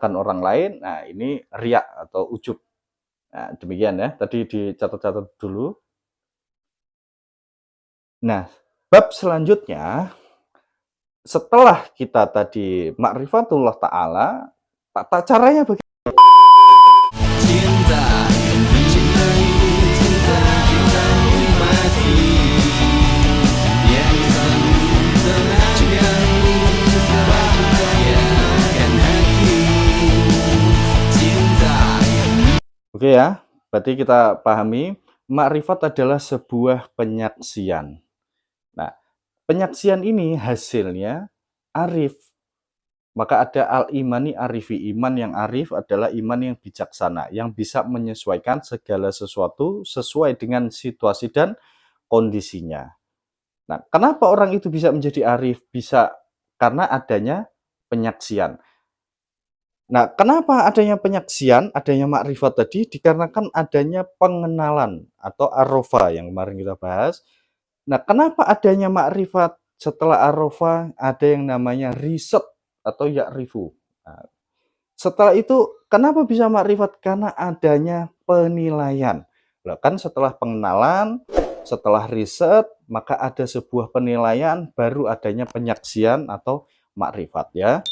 kan orang lain, nah ini riya atau ujub. Nah, demikian ya, tadi dicatat-catat dulu. Nah, bab selanjutnya, setelah kita tadi ma'rifatullah ta'ala, tata caranya bagaimana? Cinta, mencintai cinta, cintai mati yang sanggup tenaga bahagiakan hati. Cinta yang Oke ya, berarti kita pahami makrifat adalah sebuah penyaksian. Nah, penyaksian ini hasilnya arif. Maka ada al-imani arifi. Iman yang arif adalah iman yang bijaksana, yang bisa menyesuaikan segala sesuatu sesuai dengan situasi dan kondisinya. Nah, kenapa orang itu bisa menjadi arif? Bisa karena adanya penyaksian. Nah, kenapa adanya penyaksian, adanya makrifat tadi? Dikarenakan adanya pengenalan atau arofa yang kemarin kita bahas. Nah, kenapa adanya makrifat setelah arofa ada yang namanya riset atau ya'rifu. Nah, setelah itu kenapa bisa makrifat? Karena adanya penilaian. Lah kan setelah pengenalan, setelah riset, maka ada sebuah penilaian, baru adanya penyaksian atau makrifat ya.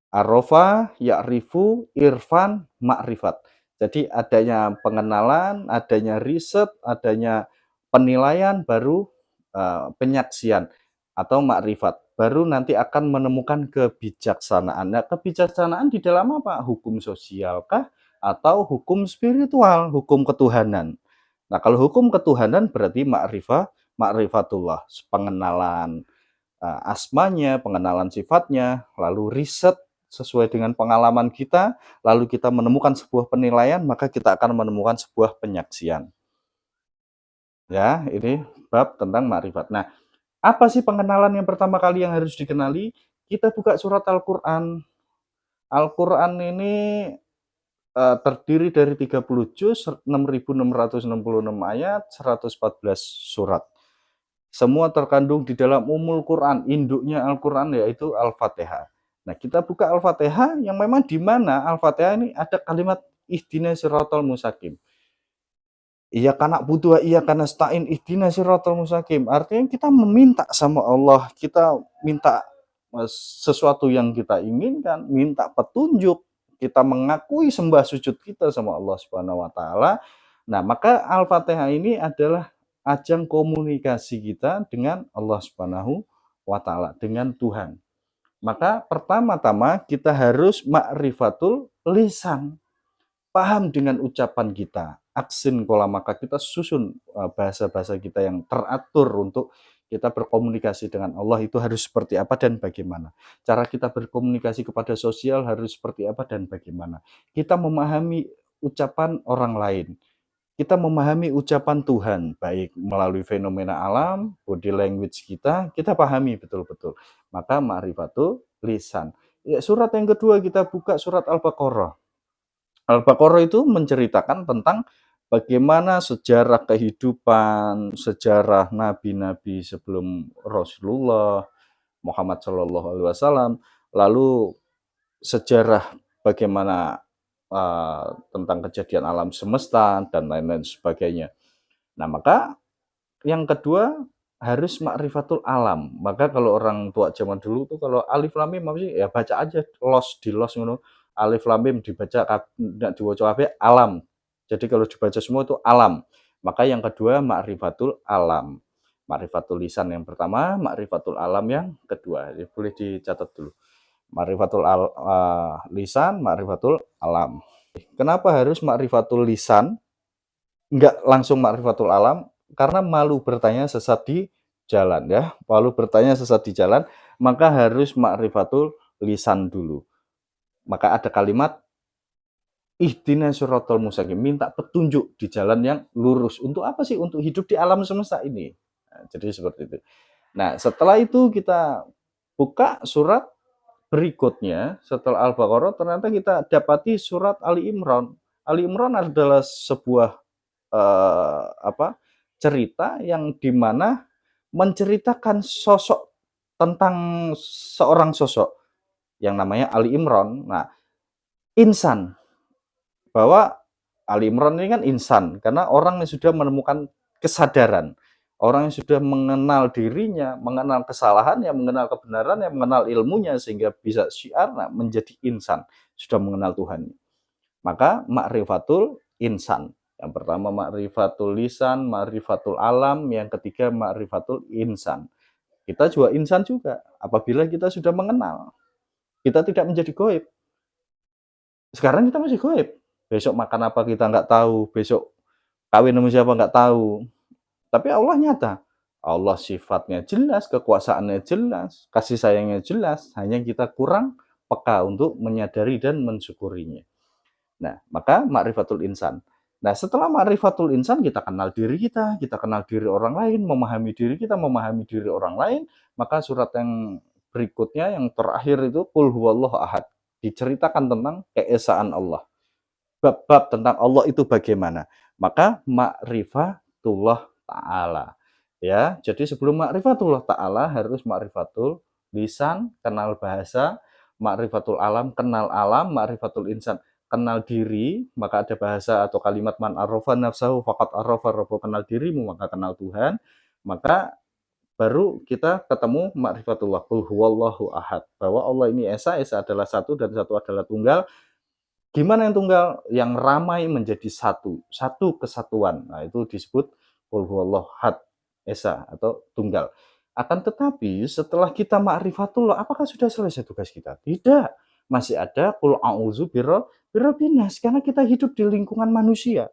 Arofa, ya'rifu, irfan, makrifat. Jadi adanya pengenalan, adanya riset, adanya penilaian, baru penyaksian atau makrifat. Baru nanti akan menemukan kebijaksanaan. Nah, kebijaksanaan di dalam apa? Hukum sosial kah? Atau hukum spiritual, hukum ketuhanan. Nah, kalau hukum ketuhanan berarti makrifatullah, pengenalan asmanya, pengenalan sifatnya, lalu riset sesuai dengan pengalaman kita, lalu kita menemukan sebuah penilaian, maka kita akan menemukan sebuah penyaksian. Ya, ini bab tentang makrifat. Nah, apa sih pengenalan yang pertama kali yang harus dikenali? Kita buka surat Al-Quran. Al-Quran ini terdiri dari 30 juz, 6.666 ayat, 114 surat. Semua terkandung di dalam Ummul Quran, induknya Al-Quran yaitu Al-Fatihah. Nah, kita buka Al-Fatihah yang memang di mana Al-Fatihah ini ada kalimat ihdinas siratal mustaqim. Iya karena butuh, iya karena stain ihdinas siratal mustaqim. Artinya kita meminta sama Allah, kita minta sesuatu yang kita inginkan, minta petunjuk, kita mengakui sembah sujud kita sama Allah Subhanahu wa taala. Nah, maka Al-Fatihah ini adalah ajang komunikasi kita dengan Allah Subhanahu wa taala, dengan Tuhan. Maka pertama-tama kita harus ma'rifatul lisan, paham dengan ucapan kita. Aksin kola maka kita susun bahasa-bahasa kita yang teratur untuk kita berkomunikasi dengan Allah itu harus seperti apa dan bagaimana. Cara kita berkomunikasi kepada sosial harus seperti apa dan bagaimana. Kita memahami ucapan orang lain. Kita memahami ucapan Tuhan, baik melalui fenomena alam, body language kita pahami betul-betul. Maka ma'rifatul lisan. Ya, surat yang kedua kita buka surat Al-Baqarah. Al-Baqarah itu menceritakan tentang bagaimana sejarah kehidupan, sejarah nabi-nabi sebelum Rasulullah Muhammad Shallallahu Alaihi Wasallam, lalu sejarah bagaimana tentang kejadian alam semesta dan lain-lain sebagainya. Nah, maka yang kedua harus makrifatul alam. Maka kalau orang tua zaman dulu tuh kalau alif lam mim apa sih? Ya baca aja di los ngono. Alif lam mim dibaca tidak diwaca alam. Jadi kalau dibaca semua itu alam. Maka yang kedua makrifatul alam. Makrifatul lisan yang pertama, makrifatul alam yang kedua. Jadi boleh dicatat dulu. Makrifatul lisan, makrifatul alam. Kenapa harus makrifatul lisan? Enggak langsung makrifatul alam, karena malu bertanya sesat di jalan ya. Malu bertanya sesat di jalan, maka harus makrifatul lisan dulu. Maka ada kalimat ihdinas siratal mustaqim, minta petunjuk di jalan yang lurus. Untuk apa sih? Untuk hidup di alam semesta ini. Nah, jadi seperti itu. Nah, setelah itu kita buka surat berikutnya setelah Al-Baqarah, ternyata kita dapati surat Ali Imran. Ali Imran adalah sebuah cerita yang dimana menceritakan sosok tentang seorang sosok. yang namanya Ali Imran. Nah, insan, bahwa Ali Imran ini kan insan, karena orang yang sudah menemukan kesadaran, orang yang sudah mengenal dirinya, mengenal kesalahannya, mengenal kebenarannya, mengenal ilmunya, sehingga bisa syiar, nah, menjadi insan, sudah mengenal Tuhan. Maka ma'rifatul insan. Yang pertama ma'rifatul lisan, ma'rifatul alam, yang ketiga ma'rifatul insan. Kita juga insan juga. Apabila kita sudah mengenal, kita tidak menjadi goib. Sekarang kita masih goib. Besok makan apa kita nggak tahu, besok kawin sama siapa nggak tahu. Tapi Allah nyata. Allah sifatnya jelas, kekuasaannya jelas, kasih sayangnya jelas. Hanya kita kurang peka untuk menyadari dan mensyukurinya. Nah, maka ma'rifatul insan. Nah, setelah ma'rifatul insan, kita kenal diri kita kenal diri orang lain, memahami diri kita, memahami diri orang lain, maka surat yang berikutnya, yang terakhir itu, Qul huwallahu ahad. Diceritakan tentang keesaan Allah. Bab-bab tentang Allah itu bagaimana. Maka ma'rifatullah ta'ala. Ya, jadi sebelum ma'rifatullah ta'ala harus ma'rifatul lisan, kenal bahasa, ma'rifatul alam, kenal alam, ma'rifatul insan, kenal diri, maka ada bahasa atau kalimat man arrafa nafsahu faqad arrafa rabbahu, kenal dirimu maka kenal Tuhan, maka baru kita ketemu ma'rifatullah, qul huwallahu ahad, bahwa Allah ini esa, esa adalah satu dan satu adalah tunggal. Gimana yang tunggal? Yang ramai menjadi satu, satu kesatuan. Nah, itu disebut qul huwallahu ahad, esa atau tunggal. Akan tetapi setelah kita ma'rifatullah, apakah sudah selesai tugas kita? Tidak. Masih ada qul a'udzu birabbin nas, karena kita hidup di lingkungan manusia.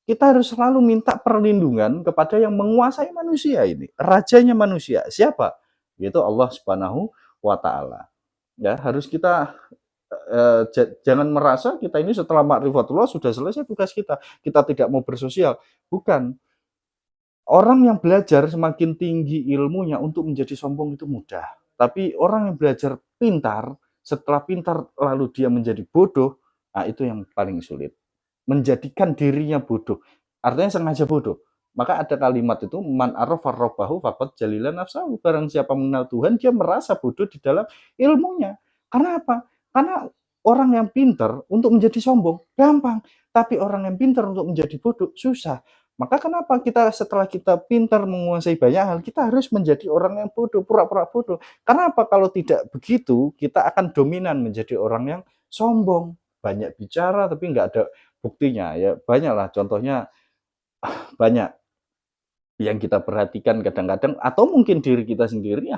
Kita harus selalu minta perlindungan kepada yang menguasai manusia ini, rajanya manusia. Siapa? Yaitu Allah Subhanahu wa taala. Ya, harus kita jangan merasa kita ini setelah ma'rifatullah sudah selesai tugas kita. Kita tidak mau bersosial. Bukan. Orang yang belajar semakin tinggi ilmunya untuk menjadi sombong itu mudah. Tapi orang yang belajar pintar, setelah pintar lalu dia menjadi bodoh, nah itu yang paling sulit. Menjadikan dirinya bodoh. Artinya sengaja bodoh. Maka ada kalimat itu, man arafa rabbahu faqad jalila nafsahu. Barang siapa mengenal Tuhan, dia merasa bodoh di dalam ilmunya. Karena apa? Karena orang yang pintar untuk menjadi sombong, gampang. Tapi orang yang pintar untuk menjadi bodoh, susah. Maka kenapa kita setelah kita pintar menguasai banyak hal, kita harus menjadi orang yang bodoh, pura-pura bodoh. Karena apa? Kalau tidak begitu, kita akan dominan menjadi orang yang sombong. Banyak bicara tapi nggak ada buktinya. Ya banyaklah contohnya, banyak yang kita perhatikan kadang-kadang, atau mungkin diri kita sendiri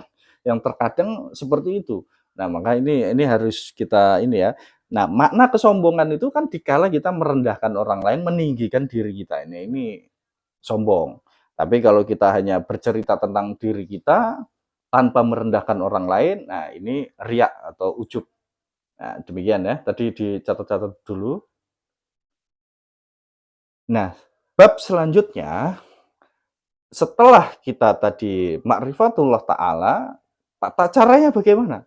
yang terkadang seperti itu. Nah, maka ini harus kita ini ya. Nah, makna kesombongan itu kan dikala kita merendahkan orang lain, meninggikan diri kita. Ini sombong. Tapi kalau kita hanya bercerita tentang diri kita tanpa merendahkan orang lain, nah ini riak atau ujub. Nah, demikian ya. Tadi dicatat-catat dulu. Nah, bab selanjutnya, setelah kita tadi ma'rifatullah ta'ala, tata caranya bagaimana?